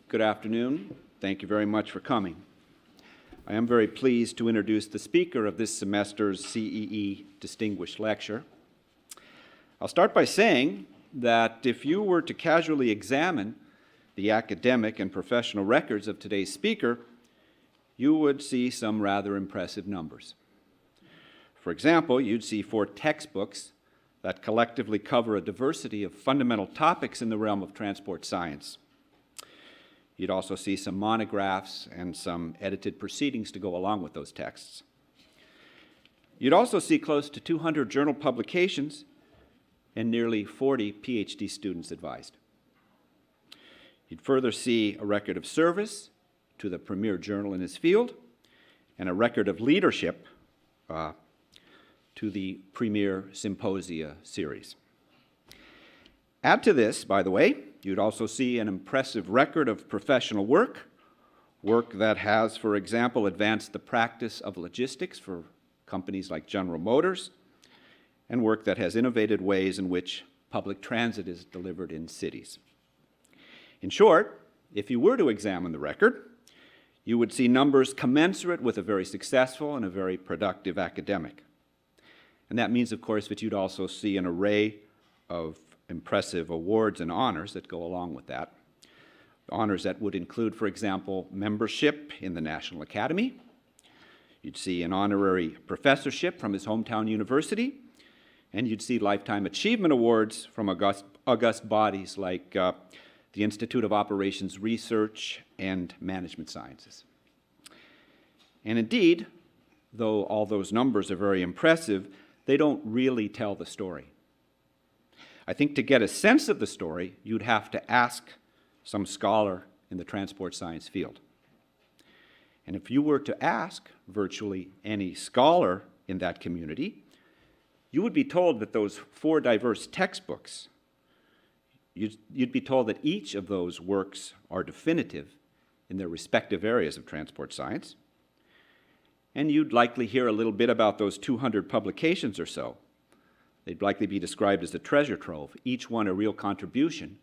Good afternoon. Thank you very much for coming. I am very pleased to introduce the speaker of this semester's CEE Distinguished Lecture. I'll start by saying that if you were to casually examine the academic and professional records of today's speaker, you would see some rather impressive numbers. For example, you'd see 4 textbooks that collectively cover a diversity of fundamental topics in the realm of transport science. You'd also see some monographs and some edited proceedings to go along with those texts. You'd also see close to 200 journal publications and nearly 40 PhD students advised. You'd further see a record of service to the premier journal in his field and a record of leadership to the premier symposia series. Add to this, by the way, you'd also see an impressive record of professional work that has, for example, advanced the practice of logistics for companies like General Motors, and work that has innovated ways in which public transit is delivered in cities. In short, if you were to examine the record, you would see numbers commensurate with a very successful and a very productive academic. And that means, of course, that you'd also see an array of impressive awards and honors that go along with that. Honors that would include, for example, membership in the National Academy. You'd see an honorary professorship from his hometown university, and you'd see lifetime achievement awards from august bodies like the Institute of Operations Research and Management Sciences. And indeed, though all those numbers are very impressive, they don't really tell the story. I think to get a sense of the story, you'd have to ask some scholar in the transport science field. And if you were to ask virtually any scholar in that community, you would be told that those 4 diverse textbooks, you'd be told that each of those works are definitive in their respective areas of transport science. And you'd likely hear a little bit about those 200 publications or so. They'd likely be described as a treasure trove, each one a real contribution,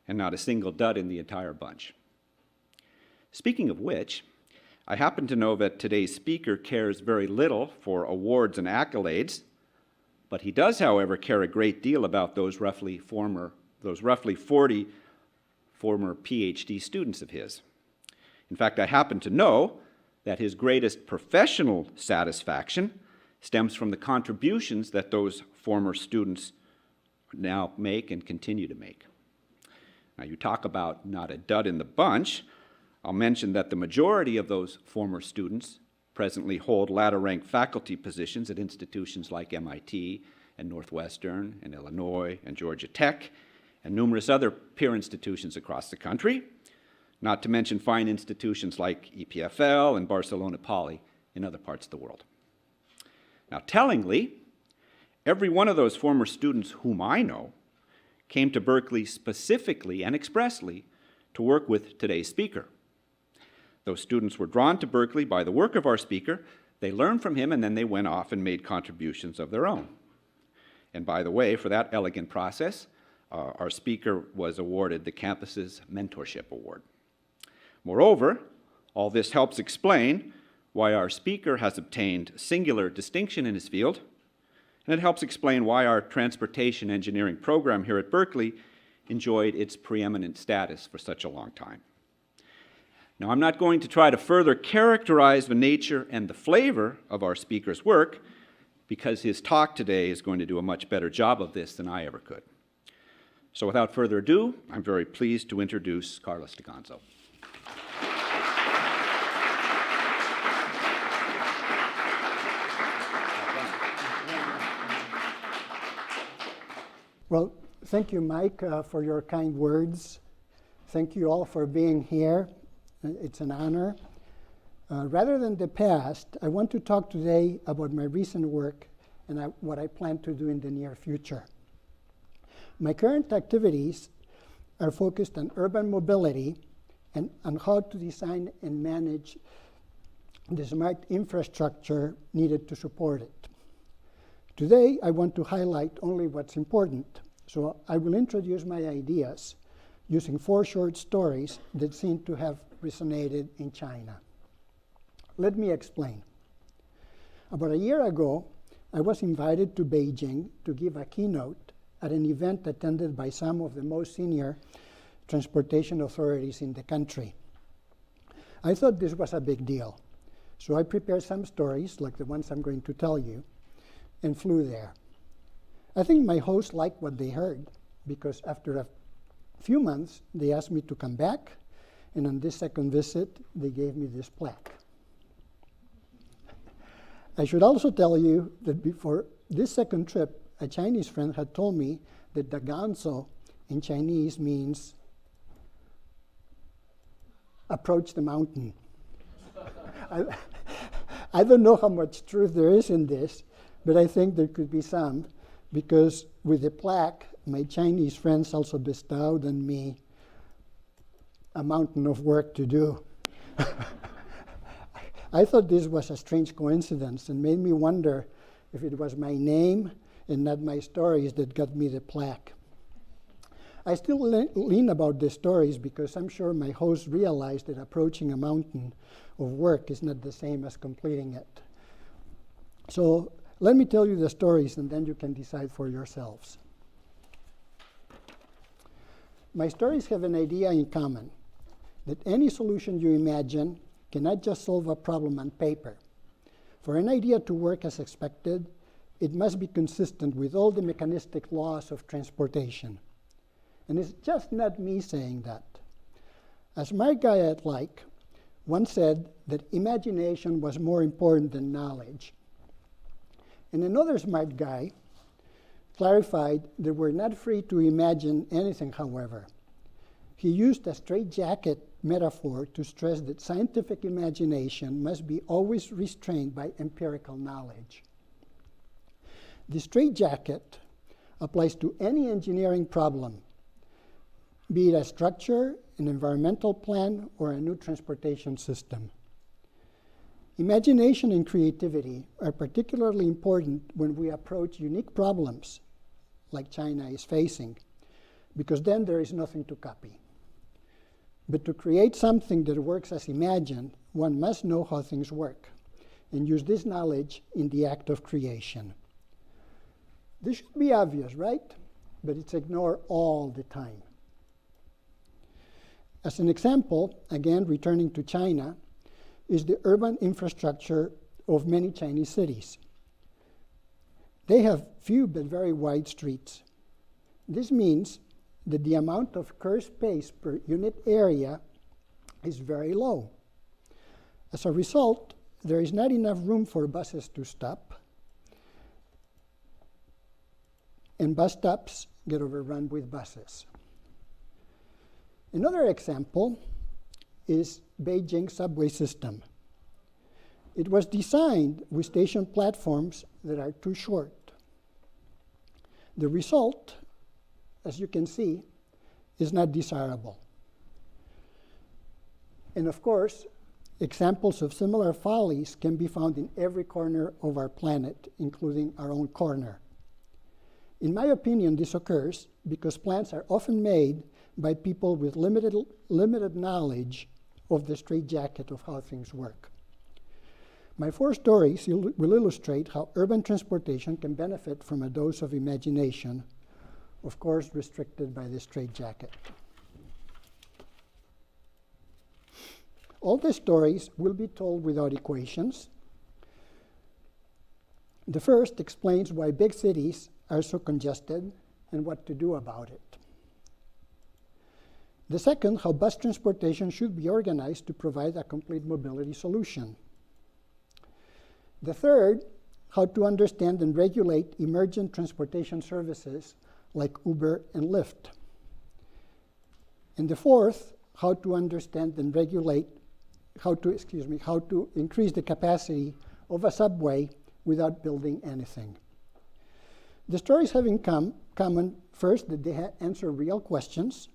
and not a single dud in the entire bunch. Speaking of which, I happen to know that today's speaker cares very little for awards and accolades, but he does, however, care a great deal about those roughly 40 former PhD students of his. In fact, I happen to know that his greatest professional satisfaction stems from the contributions that those former students now make and continue to make. Now, you talk about not a dud in the bunch. I'll mention that the majority of those former students presently hold ladder-rank faculty positions at institutions like MIT and Northwestern and Illinois and Georgia Tech and numerous other peer institutions across the country, not to mention fine institutions like EPFL and Barcelona Poly in other parts of the world. Now, tellingly, every one of those former students whom I know came to Berkeley specifically and expressly to work with today's speaker. Those students were drawn to Berkeley by the work of our speaker, they learned from him, and then they went off and made contributions of their own. And by the way, for that elegant process, our speaker was awarded the campus's Mentorship Award. Moreover, all this helps explain why our speaker has obtained singular distinction in his field, and it helps explain why our transportation engineering program here at Berkeley enjoyed its preeminent status for such a long time. Now, I'm not going to try to further characterize the nature and the flavor of our speaker's work, because his talk today is going to do a much better job of this than I ever could. So without further ado, I'm very pleased to introduce Carlos Daganzo. Well, thank you, Mike, for your kind words. Thank you all for being here. It's an honor. Rather than the past, I want to talk today about my recent work and what I plan to do in the near future. My current activities are focused on urban mobility and on how to design and manage the smart infrastructure needed to support it. Today, I want to highlight only what's important, so I will introduce my ideas using 4 short stories that seem to have resonated in China. Let me explain. About a year ago, I was invited to Beijing to give a keynote at an event attended by some of the most senior transportation authorities in the country. I thought this was a big deal, so I prepared some stories, like the ones I'm going to tell you, and flew there. I think my hosts liked what they heard, because after a few months, they asked me to come back, and on this second visit, they gave me this plaque. I should also tell you that before this second trip, a Chinese friend had told me that Daganzo in Chinese means approach the mountain. I don't know how much truth there is in this, but I think there could be some, because with the plaque, my Chinese friends also bestowed on me a mountain of work to do. I thought this was a strange coincidence and made me wonder if it was my name and not my stories that got me the plaque. I still lean about the stories because I'm sure my hosts realized that approaching a mountain of work is not the same as completing it. So let me tell you the stories and then you can decide for yourselves. My stories have an idea in common, that any solution you imagine cannot just solve a problem on paper. For an idea to work as expected, it must be consistent with all the mechanistic laws of transportation. And it's just not me saying that. A smart guy I'd like once said that imagination was more important than knowledge. And another smart guy clarified that we're not free to imagine anything, however. He used a straitjacket metaphor to stress that scientific imagination must be always restrained by empirical knowledge. The straitjacket applies to any engineering problem, be it a structure, an environmental plan, or a new transportation system. Imagination and creativity are particularly important when we approach unique problems like China is facing, because then there is nothing to copy. But to create something that works as imagined, one must know how things work and use this knowledge in the act of creation. This should be obvious, right? But it's ignored all the time. As an example, again returning to China, is the urban infrastructure of many Chinese cities. They have few but very wide streets. This means that the amount of curb space per unit area is very low. As a result, there is not enough room for buses to stop, and bus stops get overrun with buses. Another example is Beijing's subway system. It was designed with station platforms that are too short. The result, as you can see, is not desirable. And of course, examples of similar follies can be found in every corner of our planet, including our own corner. In my opinion, this occurs because plans are often made by people with limited knowledge of the straitjacket of how things work. My 4 stories will illustrate how urban transportation can benefit from a dose of imagination, of course restricted by the straitjacket. All the stories will be told without equations. The first explains why big cities are so congested and what to do about it. The second, how bus transportation should be organized to provide a complete mobility solution. The third, how to understand and regulate emergent transportation services like Uber and Lyft. And the fourth, how to understand and regulate, how to increase the capacity of a subway without building anything. The stories have in common, first, that they answer real questions.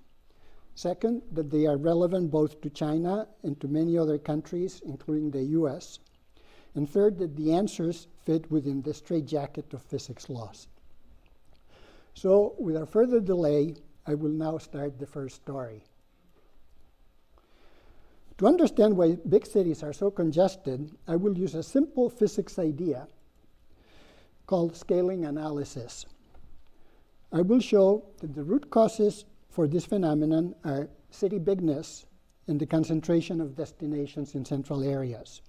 Second, that they are relevant both to China and to many other countries, including the US. And third, that the answers fit within the straitjacket of physics laws. So, without further delay, I will now start the first story. To understand why big cities are so congested, I will use a simple physics idea called scaling analysis. I will show that the root causes for this phenomenon are city bigness and the concentration of destinations in central areas.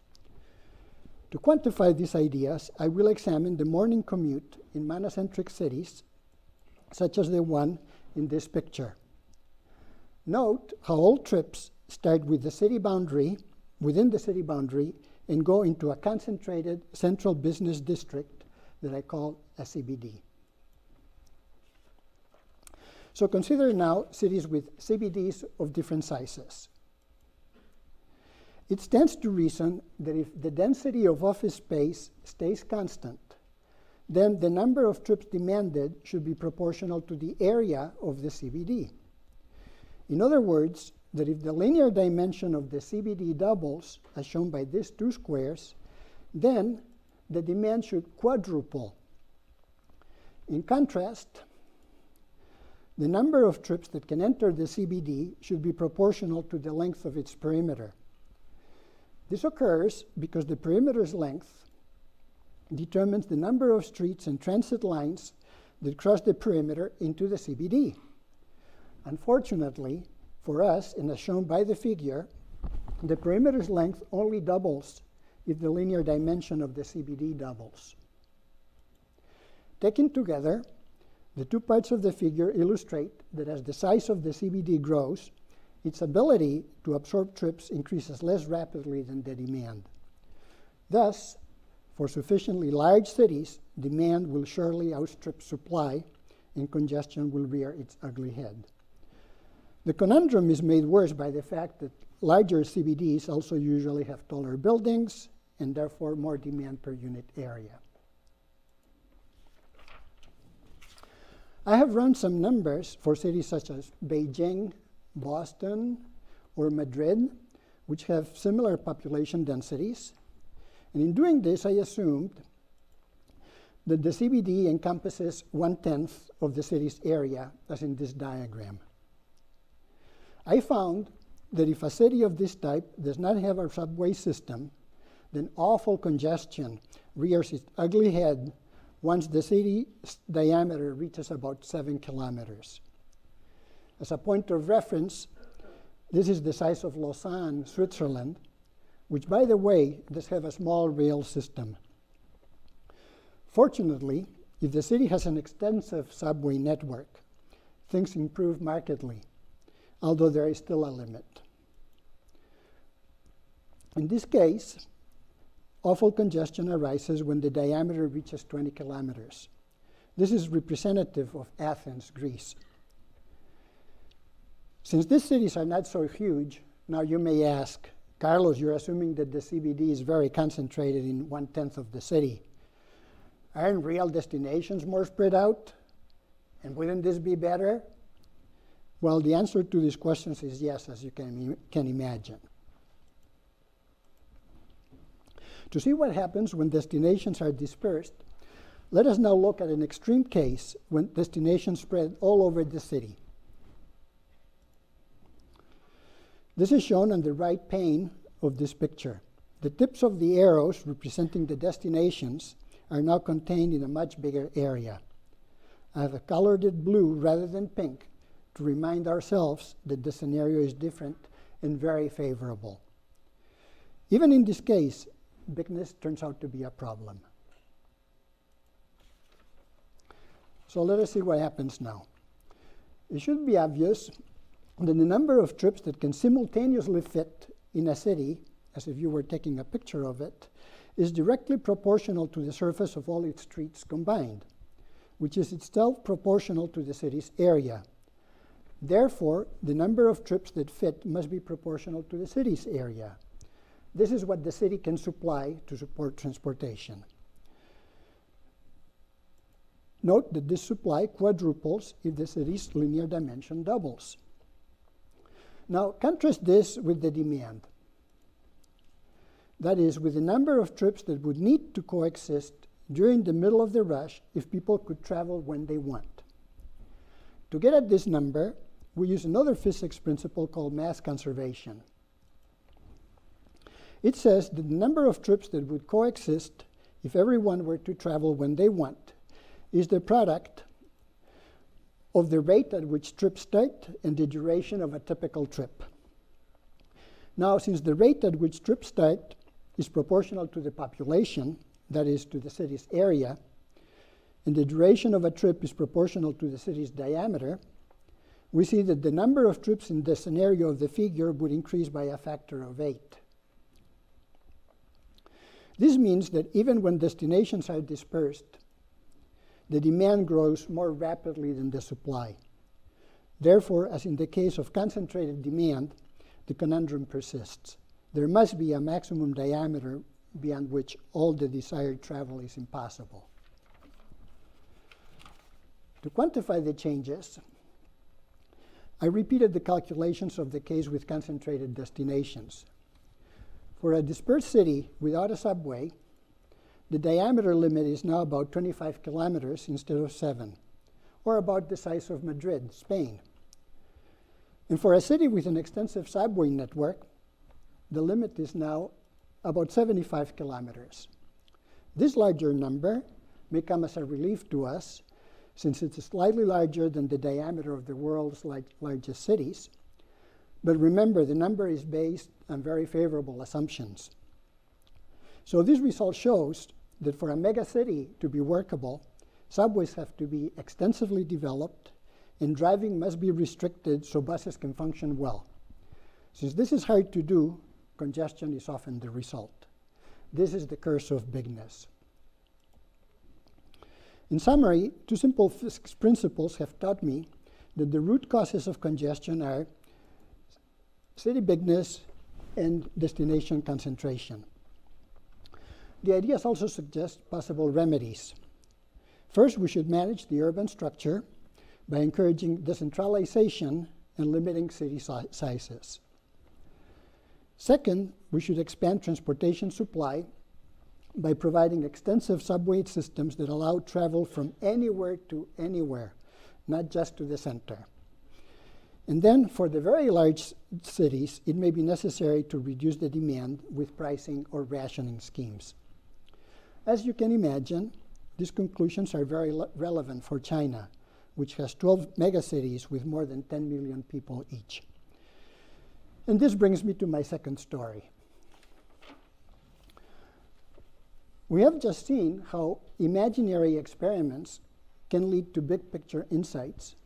To quantify these ideas, I will examine the morning commute in monocentric cities, such as the one in this picture. Note how all trips start with the city boundary, within the city boundary, and go into a concentrated central business district that I call a CBD. So consider now cities with CBDs of different sizes. It stands to reason that if the density of office space stays constant, then the number of trips demanded should be proportional to the area of the CBD. In other words, that if the linear dimension of the CBD doubles, as shown by these two squares, then the demand should quadruple. In contrast, the number of trips that can enter the CBD should be proportional to the length of its perimeter. This occurs because the perimeter's length determines the number of streets and transit lines that cross the perimeter into the CBD. Unfortunately, for us, and as shown by the figure, the perimeter's length only doubles if the linear dimension of the CBD doubles. Taken together, the two parts of the figure illustrate that as the size of the CBD grows, its ability to absorb trips increases less rapidly than the demand. Thus, for sufficiently large cities, demand will surely outstrip supply and congestion will rear its ugly head. The conundrum is made worse by the fact that larger CBDs also usually have taller buildings and therefore more demand per unit area. I have run some numbers for cities such as Beijing, Boston, or Madrid, which have similar population densities. And in doing this, I assumed that the CBD encompasses 1/10 of the city's area, as in this diagram. I found that if a city of this type does not have a subway system, then awful congestion rears its ugly head once the city's diameter reaches about 7 kilometers. As a point of reference, this is the size of Lausanne, Switzerland, which, by the way, does have a small rail system. Fortunately, if the city has an extensive subway network, things improve markedly, although there is still a limit. In this case, awful congestion arises when the diameter reaches 20 kilometers. This is representative of Athens, Greece. Since these cities are not so huge, now you may ask, Carlos, you're assuming that the CBD is very concentrated in 1/10 of the city. Aren't real destinations more spread out? And wouldn't this be better? Well, the answer to these questions is yes, as you can imagine. To see what happens when destinations are dispersed, let us now look at an extreme case when destinations spread all over the city. This is shown on the right pane of this picture. The tips of the arrows representing the destinations are now contained in a much bigger area. I have colored it blue rather than pink to remind ourselves that the scenario is different and very favorable. Even in this case, bigness turns out to be a problem. So let us see what happens now. It should be obvious that the number of trips that can simultaneously fit in a city, as if you were taking a picture of it, is directly proportional to the surface of all its streets combined, which is itself proportional to the city's area. Therefore, the number of trips that fit must be proportional to the city's area. This is what the city can supply to support transportation. Note that this supply quadruples if the city's linear dimension doubles. Now, contrast this with the demand. That is, with the number of trips that would need to coexist during the middle of the rush if people could travel when they want. To get at this number, we use another physics principle called mass conservation. It says that the number of trips that would coexist if everyone were to travel when they want is the product of the rate at which trips start and the duration of a typical trip. Now, since the rate at which trips start is proportional to the population, that is, to the city's area, and the duration of a trip is proportional to the city's diameter, we see that the number of trips in the scenario of the figure would increase by a factor of 8. This means that even when destinations are dispersed, the demand grows more rapidly than the supply. Therefore, as in the case of concentrated demand, the conundrum persists. There must be a maximum diameter beyond which all the desired travel is impossible. To quantify the changes, I repeated the calculations of the case with concentrated destinations. For a dispersed city without a subway, the diameter limit is now about 25 kilometers instead of 7, or about the size of Madrid, Spain. And for a city with an extensive subway network, the limit is now about 75 kilometers. This larger number may come as a relief to us, since it's slightly larger than the diameter of the world's largest cities. But remember, the number is based on very favorable assumptions. So this result shows that for a megacity to be workable, subways have to be extensively developed and driving must be restricted so buses can function well. Since this is hard to do, congestion is often the result. This is the curse of bigness. In summary, two simple physics principles have taught me that the root causes of congestion are city bigness and destination concentration. The ideas also suggest possible remedies. First, we should manage the urban structure by encouraging decentralization and limiting city sizes. Second, we should expand transportation supply by providing extensive subway systems that allow travel from anywhere to anywhere, not just to the center. And then for the very large cities, it may be necessary to reduce the demand with pricing or rationing schemes. As you can imagine, these conclusions are very relevant for China, which has 12 megacities with more than 10 million people each. And this brings me to my second story. We have just seen how imaginary experiments can lead to big picture insights.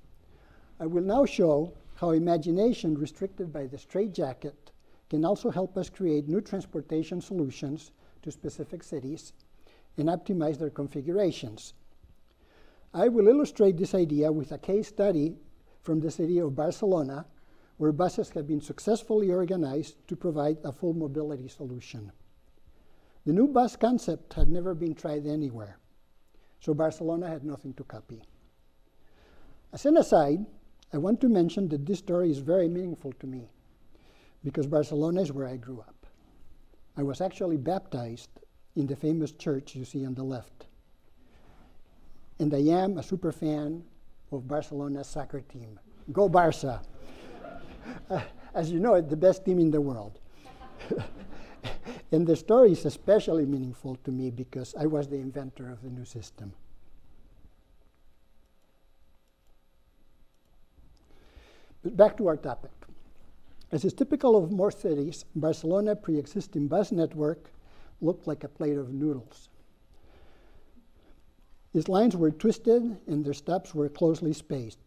I will now show how imagination restricted by the straitjacket can also help us create new transportation solutions to specific cities and optimize their configurations. I will illustrate this idea with a case study from the city of Barcelona, where buses have been successfully organized to provide a full mobility solution. The new bus concept had never been tried anywhere, so Barcelona had nothing to copy. As an aside, I want to mention that this story is very meaningful to me because Barcelona is where I grew up. I was actually baptized in the famous church you see on the left. And I am a super fan of Barcelona's soccer team. Go Barça! As you know, it's the best team in the world. And the story is especially meaningful to me because I was the inventor of the new system. But back to our topic. As is typical of more cities, Barcelona's pre-existing bus network looked like a plate of noodles. Its lines were twisted and their stops were closely spaced.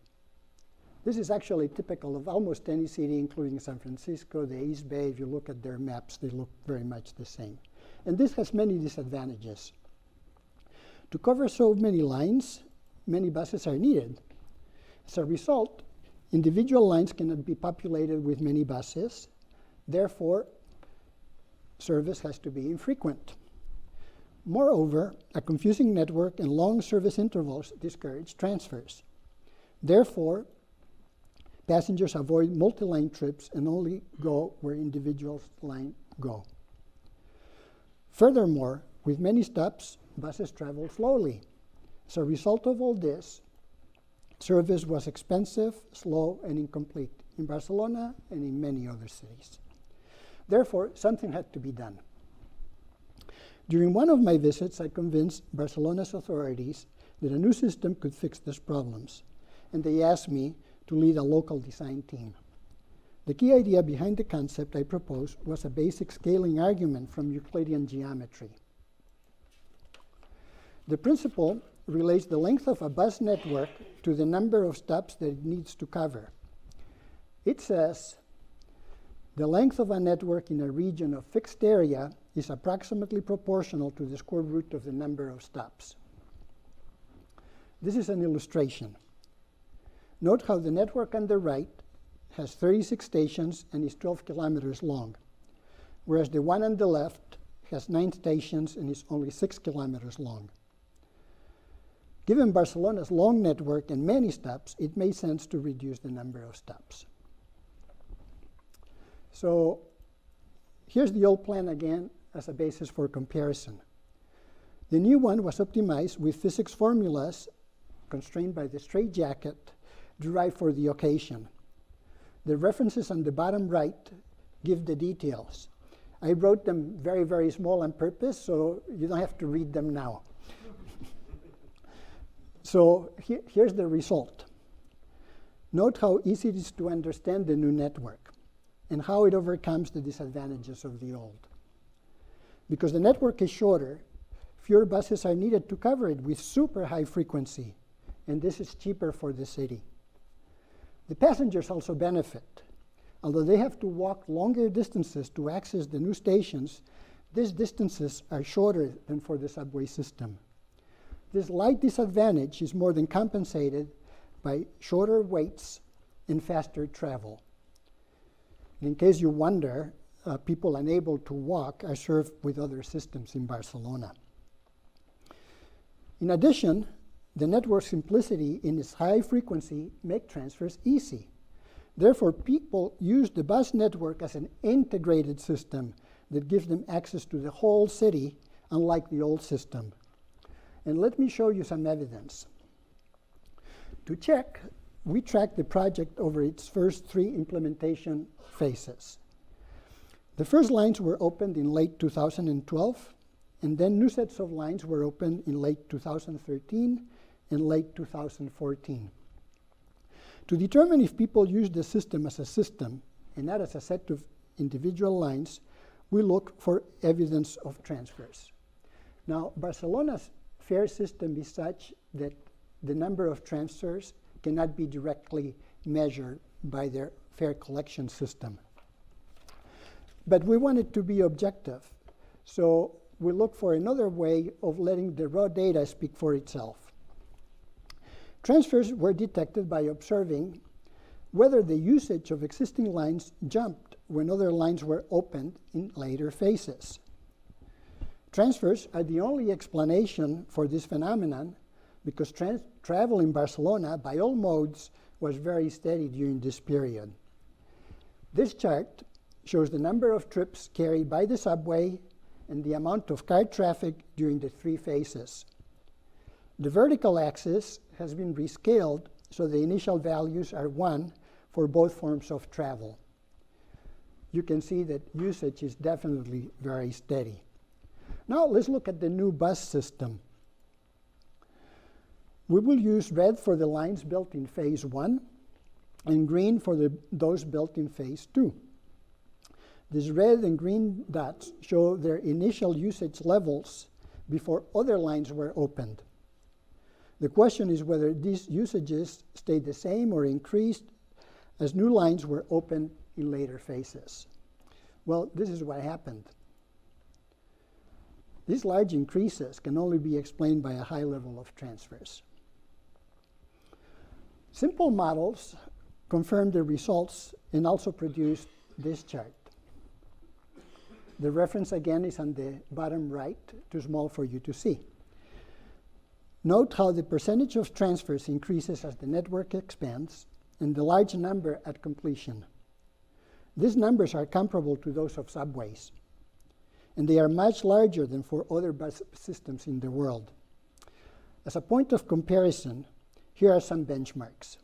This is actually typical of almost any city, including San Francisco, the East Bay. If you look at their maps, they look very much the same. And this has many disadvantages. To cover so many lines, many buses are needed. As a result, individual lines cannot be populated with many buses. Therefore, service has to be infrequent. Moreover, a confusing network and long service intervals discourage transfers. Therefore, passengers avoid multi-line trips and only go where individual lines go. Furthermore, with many stops, buses travel slowly. As a result of all this, Service was expensive, slow, and incomplete in Barcelona and in many other cities. Therefore, something had to be done. During one of my visits, I convinced Barcelona's authorities that a new system could fix these problems, and they asked me to lead a local design team. The key idea behind the concept I proposed was a basic scaling argument from Euclidean geometry. The principle relates the length of a bus network to the number of stops that it needs to cover. It says the length of a network in a region of fixed area is approximately proportional to the square root of the number of stops. This is an illustration. Note how the network on the right has 36 stations and is 12 kilometers long, whereas the one on the left has 9 stations and is only 6 kilometers long. Given Barcelona's long network and many stops, it made sense to reduce the number of stops. So here's the old plan again as a basis for comparison. The new one was optimized with physics formulas constrained by the straitjacket derived for the occasion. The references on the bottom right give the details. I wrote them very, very small on purpose, so you don't have to read them now. So here's the result. Note how easy it is to understand the new network and how it overcomes the disadvantages of the old. Because the network is shorter, fewer buses are needed to cover it with super high frequency, and this is cheaper for the city. The passengers also benefit. Although they have to walk longer distances to access the new stations, these distances are shorter than for the subway system. This light disadvantage is more than compensated by shorter waits and faster travel. In case you wonder, people unable to walk are served with other systems in Barcelona. In addition, the network simplicity in its high frequency make transfers easy. Therefore, people use the bus network as an integrated system that gives them access to the whole city, unlike the old system. And let me show you some evidence. To check, we tracked the project over its first 3 implementation phases. The first lines were opened in late 2012, and then new sets of lines were opened in late 2013 and late 2014. To determine if people use the system as a system and not as a set of individual lines, we look for evidence of transfers. Now, Barcelona's fare system is such that the number of transfers cannot be directly measured by their fare collection system. But we want it to be objective, so we look for another way of letting the raw data speak for itself. Transfers were detected by observing whether the usage of existing lines jumped when other lines were opened in later phases. Transfers are the only explanation for this phenomenon because travel in Barcelona by all modes was very steady during this period. This chart shows the number of trips carried by the subway and the amount of car traffic during the 3 phases. The vertical axis has been rescaled so the initial values are 1 for both forms of travel. You can see that usage is definitely very steady. Now let's look at the new bus system. We will use red for the lines built in phase 1 and green for those built in phase 2. These red and green dots show their initial usage levels before other lines were opened. The question is whether these usages stayed the same or increased as new lines were opened in later phases. Well, this is what happened. These large increases can only be explained by a high level of transfers. Simple models confirm the results and also produce this chart. The reference again is on the bottom right, too small for you to see. Note how the percentage of transfers increases as the network expands and the large number at completion. These numbers are comparable to those of subways, and they are much larger than for other bus systems in the world. As a point of comparison, Here are some benchmarks.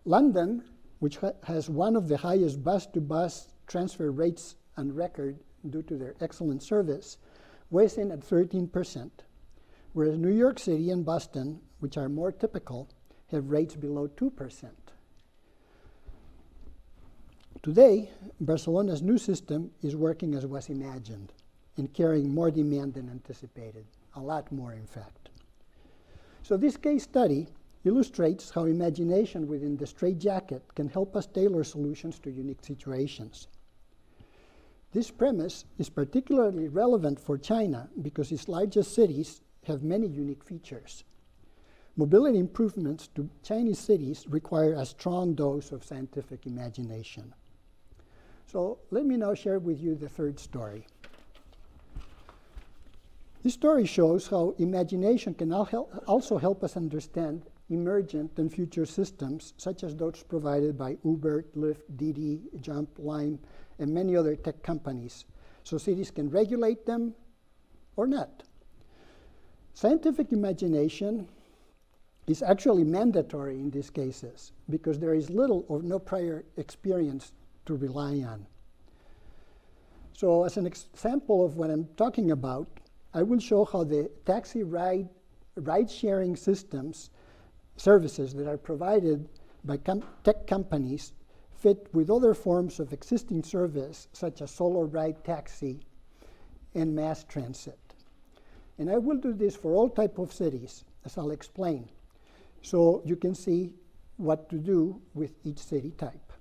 London, which has one of the highest bus-to-bus transfer rates on record due to their excellent service, weighs in at 13%, whereas New York City and Boston, which are more typical, have rates below 2%. Today, Barcelona's new system is working as was imagined and carrying more demand than anticipated, a lot more in fact. So this case study illustrates how imagination within the straitjacket can help us tailor solutions to unique situations. This premise is particularly relevant for China because its largest cities have many unique features. Mobility improvements to Chinese cities require a strong dose of scientific imagination. So let me now share with you the third story. This story shows how imagination can also help us understand emergent and future systems, such as those provided by Uber, Lyft, Didi, Jump, Lime, and many other tech companies, so cities can regulate them or not. Scientific imagination is actually mandatory in these cases because there is little or no prior experience to rely on. So as an example of what I'm talking about, I will show how the taxi ride-sharing services that are provided by tech companies fit with other forms of existing service, such as solo ride taxi and mass transit. And I will do this for all types of cities, as I'll explain, so you can see what to do with each city type.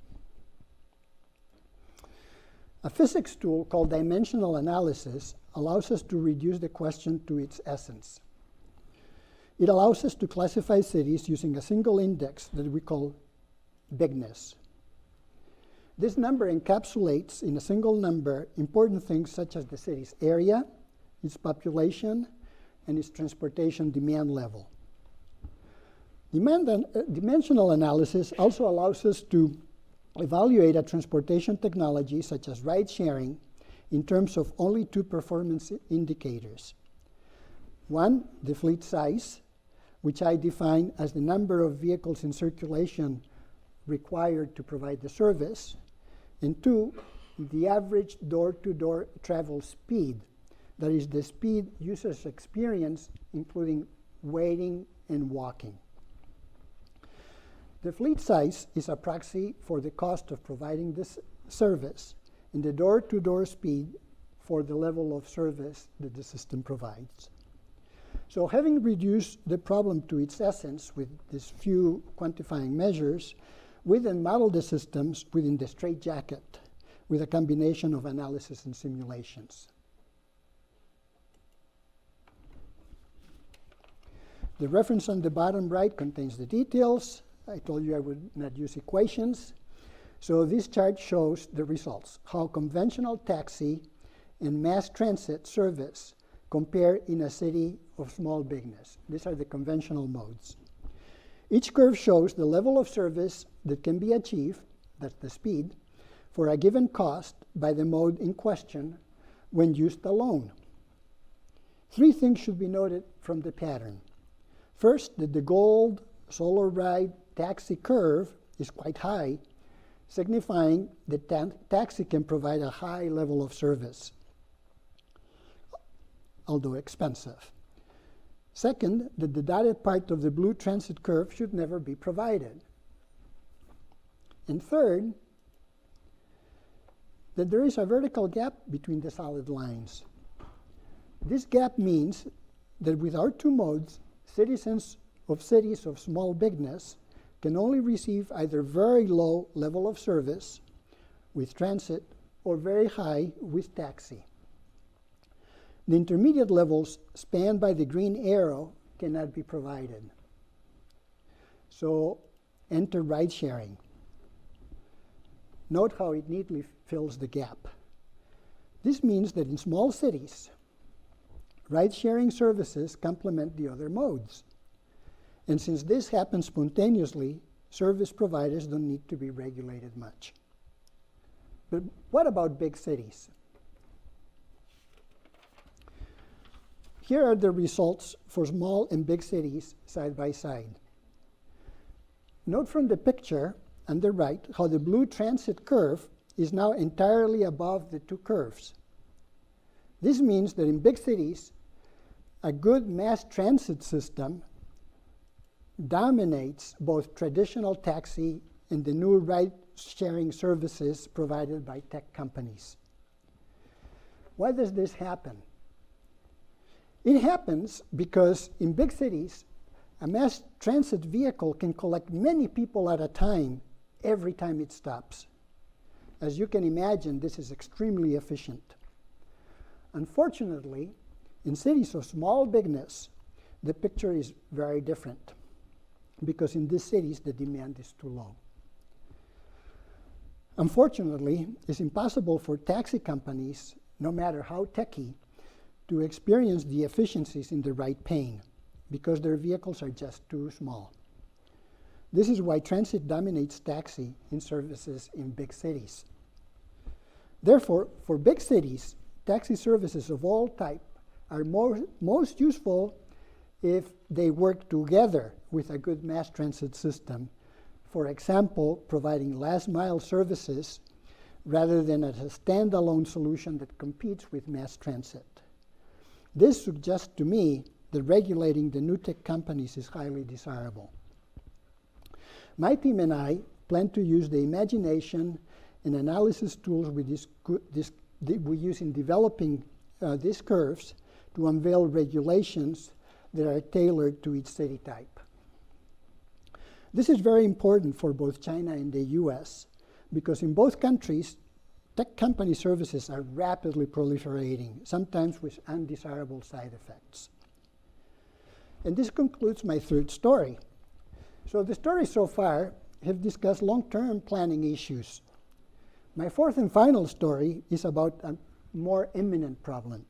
A physics tool called dimensional analysis allows us to reduce the question to its essence. It allows us to classify cities using a single index that we call bigness. This number encapsulates in a single number important things such as the city's area, its population, and its transportation demand level. Dimensional analysis also allows us to evaluate a transportation technology such as ride sharing in terms of only two performance indicators. One, the fleet size, which I define as the number of vehicles in circulation required to provide the service, and two, the average door-to-door travel speed, that is the speed users experience, including waiting and walking. The fleet size is a proxy for the cost of providing this service, and the door-to-door speed for the level of service that the system provides. So having reduced the problem to its essence with these few quantifying measures, we then model the systems within the straitjacket with a combination of analysis and simulations. The reference on the bottom right contains the details. I told you I would not use equations. So this chart shows the results, how conventional taxi and mass transit service compare in a city of small bigness. These are the conventional modes. Each curve shows the level of service that can be achieved, that's the speed, for a given cost by the mode in question when used alone. Three things should be noted from the pattern. First, that the gold solo ride taxi curve is quite high, signifying that taxi can provide a high level of service, although expensive. Second, that the dotted part of the blue transit curve should never be provided. And third, that there is a vertical gap between the solid lines. This gap means that with our two modes, citizens of cities of small bigness can only receive either very low level of service with transit or very high with taxi. The intermediate levels spanned by the green arrow cannot be provided. So enter ride sharing. Note how it neatly fills the gap. This means that in small cities, ride sharing services complement the other modes. And since this happens spontaneously, service providers don't need to be regulated much. But what about big cities? Here are the results for small and big cities side by side. Note from the picture on the right how the blue transit curve is now entirely above the two curves. This means that in big cities, a good mass transit system dominates both traditional taxi and the new ride-sharing services provided by tech companies. Why does this happen? It happens because in big cities, a mass transit vehicle can collect many people at a time every time it stops. As you can imagine, this is extremely efficient. Unfortunately, in cities of small bigness, the picture is very different because in these cities, the demand is too low. Unfortunately, it's impossible for taxi companies, no matter how techy, to experience the efficiencies in the ride pane because their vehicles are just too small. This is why transit dominates taxi in services in big cities. Therefore, for big cities, taxi services of all type are most useful if they work together with a good mass transit system. For example, providing last mile services rather than as a standalone solution that competes with mass transit. This suggests to me that regulating the new tech companies is highly desirable. My team and I plan to use the imagination and analysis tools we use in developing these curves to unveil regulations that are tailored to each city type. This is very important for both China and the US because in both countries, tech company services are rapidly proliferating, sometimes with undesirable side effects. And this concludes my third story. So the stories so far have discussed long-term planning issues. My fourth and final story is about a more imminent problem.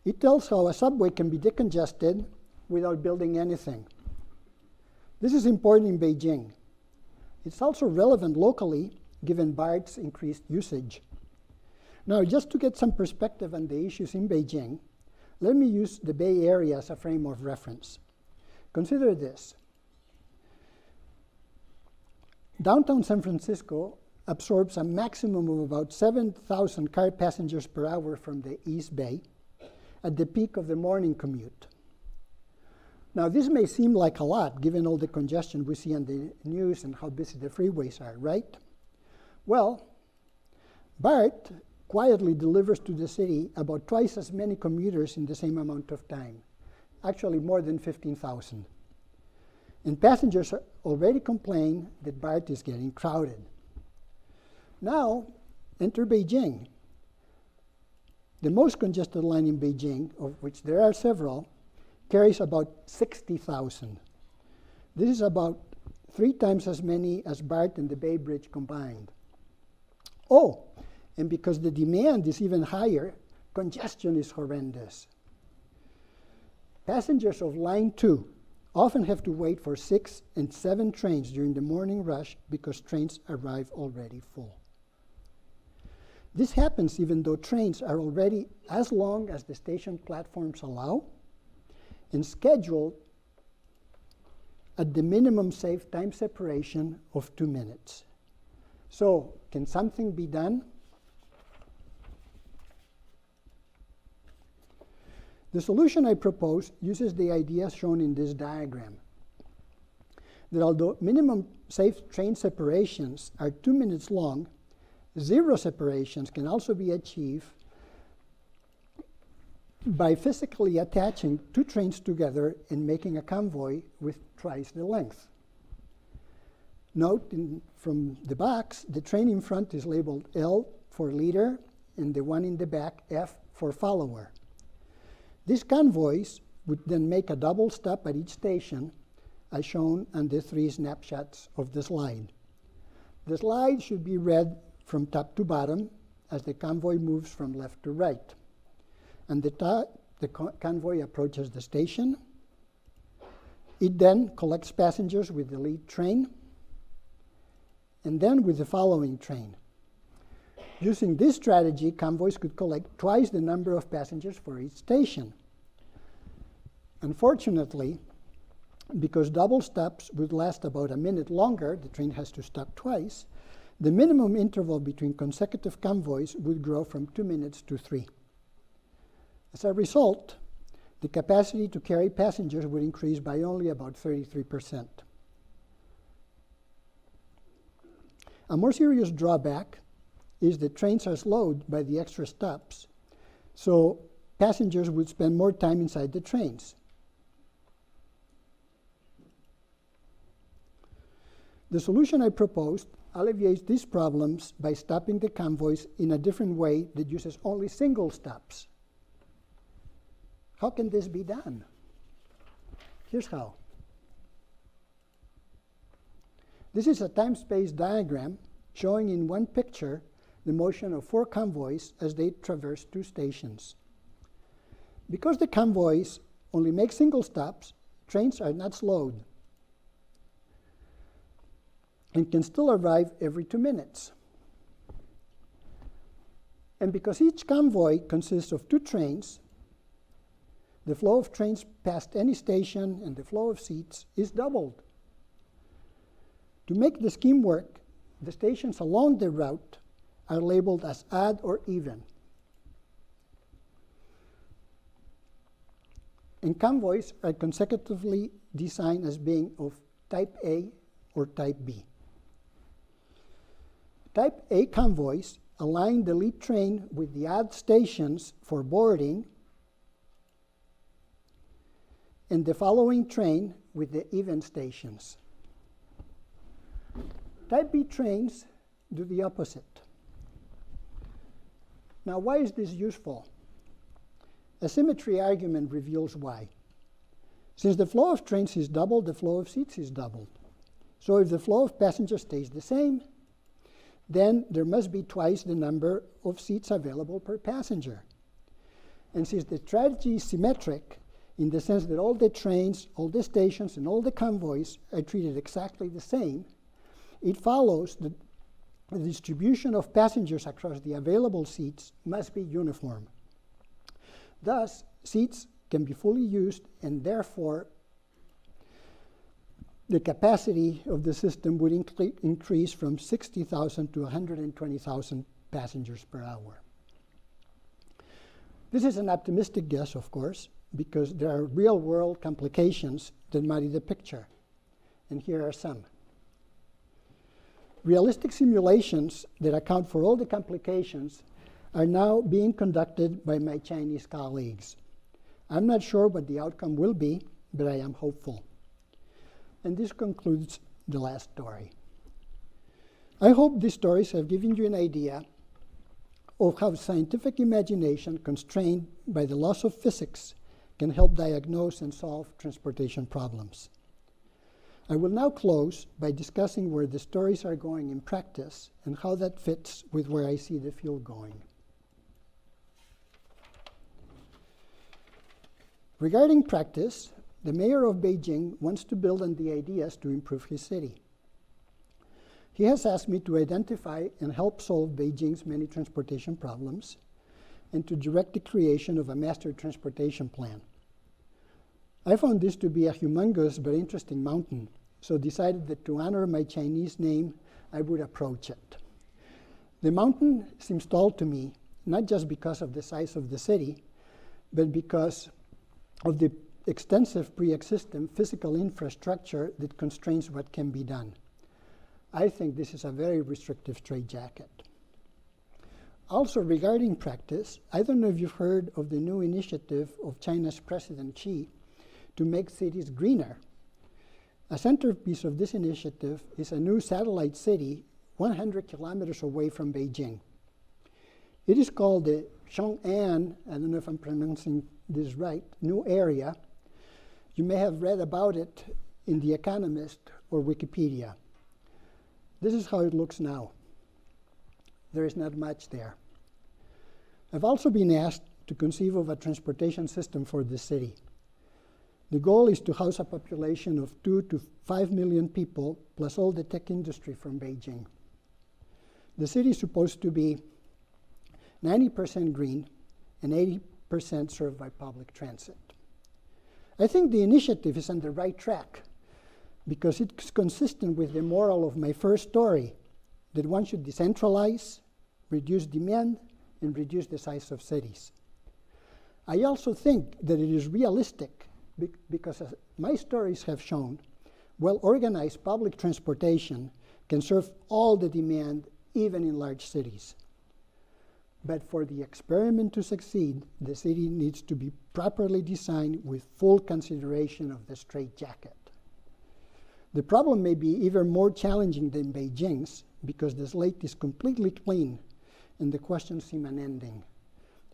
It tells how a subway can be decongested without building anything. This is important in Beijing. It's also relevant locally, given BART's increased usage. Now, just to get some perspective on the issues in Beijing, let me use the Bay Area as a frame of reference. Consider this. Downtown San Francisco absorbs a maximum of about 7,000 car passengers per hour from the East Bay at the peak of the morning commute. Now, this may seem like a lot, given all the congestion we see on the news and how busy the freeways are, right? Well, BART quietly delivers to the city about twice as many commuters in the same amount of time, actually more than 15,000. And passengers already complain that BART is getting crowded. Now, enter Beijing. The most congested line in Beijing, of which there are several, carries about 60,000. This is about 3 times as many as BART and the Bay Bridge combined. Oh, and because the demand is even higher, congestion is horrendous. Passengers of Line 2 often have to wait for 6 and 7 trains during the morning rush because trains arrive already full. This happens even though trains are already as long as the station platforms allow and scheduled at the minimum safe time separation of 2 minutes. So, can something be done? The solution I propose uses the idea shown in this diagram, that although minimum safe train separations are 2 minutes long, 0 separations can also be achieved by physically attaching 2 trains together and making a convoy with twice the length. Note from the box, the train in front is labeled L for leader and the one in the back F for follower. These convoys would then make a double stop at each station as shown on the 3 snapshots of the slide. The slide should be read from top to bottom as the convoy moves from left to right. And the convoy approaches the station. It then collects passengers with the lead train. and then with the following train. Using this strategy, convoys could collect twice the number of passengers for each station. Unfortunately, because double stops would last about a minute longer, the train has to stop twice, the minimum interval between consecutive convoys would grow from 2 minutes to 3. As a result, the capacity to carry passengers would increase by only about 33%. A more serious drawback is that trains are slowed by the extra stops, so passengers would spend more time inside the trains. The solution I proposed alleviates these problems by stopping the convoys in a different way that uses only single stops. How can this be done? Here's how. This is a time-space diagram showing in one picture the motion of 4 convoys as they traverse 2 stations. Because the convoys only make single stops, trains are not slowed and can still arrive every 2 minutes. And because each convoy consists of 2 trains, the flow of trains past any station and the flow of seats is doubled. To make the scheme work, the stations along the route are labeled as odd or even. And convoys are consecutively designed as being of type A or type B. Type A convoys align the lead train with the odd stations for boarding and the following train with the even stations. Type B trains do the opposite. Now, why is this useful? A symmetry argument reveals why. Since the flow of trains is doubled, the flow of seats is doubled. So if the flow of passengers stays the same, then there must be twice the number of seats available per passenger. And since the strategy is symmetric, in the sense that all the trains, all the stations, and all the convoys are treated exactly the same, it follows that the distribution of passengers across the available seats must be uniform. Thus, seats can be fully used, and therefore the capacity of the system would increase from 60,000 to 120,000 passengers per hour. This is an optimistic guess, of course, because there are real-world complications that muddy the picture. And here are some. Realistic simulations that account for all the complications are now being conducted by my Chinese colleagues. I'm not sure what the outcome will be, but I am hopeful. And this concludes the last story. I hope these stories have given you an idea of how scientific imagination constrained by the laws of physics can help diagnose and solve transportation problems. I will now close by discussing where the stories are going in practice and how that fits with where I see the field going. Regarding practice, the mayor of Beijing wants to build on the ideas to improve his city. He has asked me to identify and help solve Beijing's many transportation problems and to direct the creation of a master transportation plan. I found this to be a humongous but interesting mountain, so decided that to honor my Chinese name, I would approach it. The mountain seems tall to me, not just because of the size of the city, but because of the extensive pre-existing physical infrastructure that constrains what can be done. I think this is a very restrictive straitjacket. Also, regarding practice, I don't know if you've heard of the new initiative of China's President Xi to make cities greener. A centerpiece of this initiative is a new satellite city 100 kilometers away from Beijing. It is called the Chong'an, I don't know if I'm pronouncing this right, new area. You may have read about it in The Economist or Wikipedia. This is how it looks now. There is not much there. I've also been asked to conceive of a transportation system for the city. The goal is to house a population of 2 to 5 million people, plus all the tech industry from Beijing. The city is supposed to be 90% green and 80% served by public transit. I think the initiative is on the right track because it's consistent with the moral of my first story, that one should decentralize, reduce demand, and reduce the size of cities. I also think that it is realistic because, as my stories have shown, well-organized public transportation can serve all the demand, even in large cities. But for the experiment to succeed, the city needs to be properly designed with full consideration of the straitjacket. The problem may be even more challenging than Beijing's because the slate is completely clean and the questions seem unending.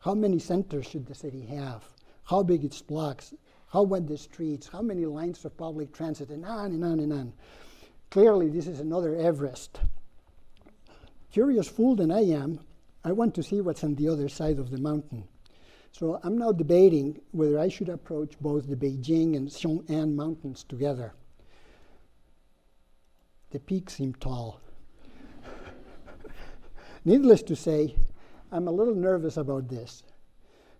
How many centers should the city have? How big its blocks? How wide the streets? How many lines of public transit? And on and on and on. Clearly, this is another Everest. Curious fool than I am, I want to see what's on the other side of the mountain. So I'm now debating whether I should approach both the Beijing and Xiong'an mountains together. The peaks seem tall. Needless to say, I'm a little nervous about this.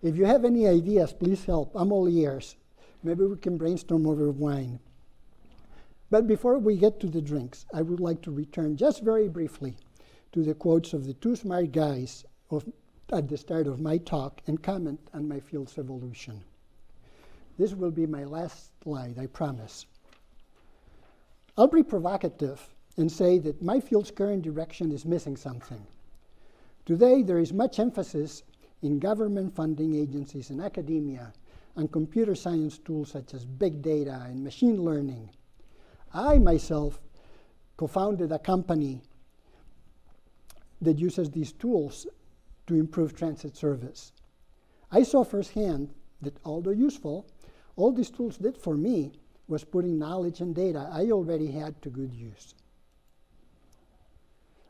If you have any ideas, please help. I'm all ears. Maybe we can brainstorm over wine. But before we get to the drinks, I would like to return just very briefly to the quotes of the two smart guys at the start of my talk and comment on my field's evolution. This will be my last slide, I promise. I'll be provocative and say that my field's current direction is missing something. Today, there is much emphasis in government funding agencies and academia on computer science tools such as big data and machine learning. I myself co-founded a company that uses these tools to improve transit service. I saw firsthand that, although useful, all these tools did for me was putting knowledge and data I already had to good use.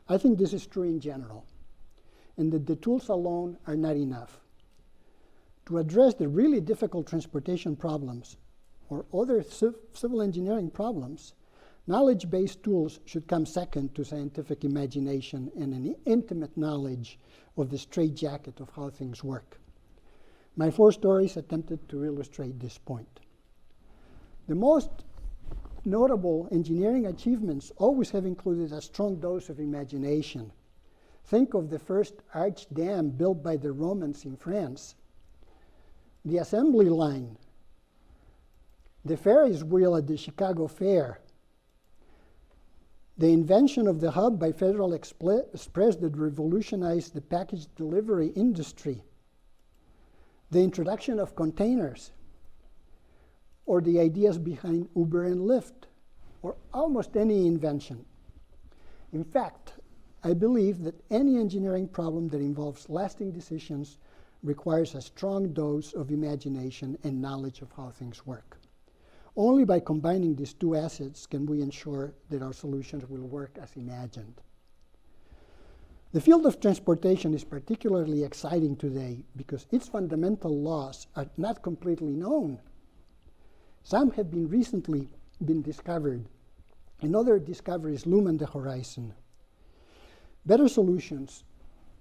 I think this is true in general, and that the tools alone are not enough. To address the really difficult transportation problems or other civil engineering problems, knowledge-based tools should come second to scientific imagination and an intimate knowledge of the straitjacket of how things work. My 4 stories attempted to illustrate this point. The most notable engineering achievements always have included a strong dose of imagination. Think of the first arch dam built by the Romans in France, the assembly line, the Ferris wheel at the Chicago Fair, the invention of the hub by Federal Express that revolutionized the package delivery industry, the introduction of containers, or the ideas behind Uber and Lyft, or almost any invention. In fact, I believe that any engineering problem that involves lasting decisions requires a strong dose of imagination and knowledge of how things work. Only by combining these 2 assets can we ensure that our solutions will work as imagined. The field of transportation is particularly exciting today because its fundamental laws are not completely known. Some have recently been discovered, and other discoveries loom on the horizon. Better solutions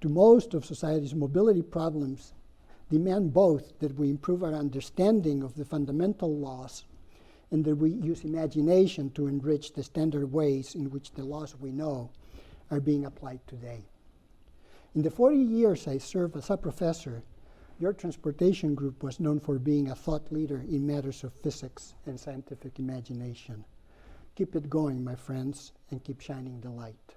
to most of society's mobility problems demand both that we improve our understanding of the fundamental laws and that we use imagination to enrich the standard ways in which the laws we know are being applied today. In the 40 years I served as a professor, your transportation group was known for being a thought leader in matters of physics and scientific imagination. Keep it going, my friends, and keep shining the light.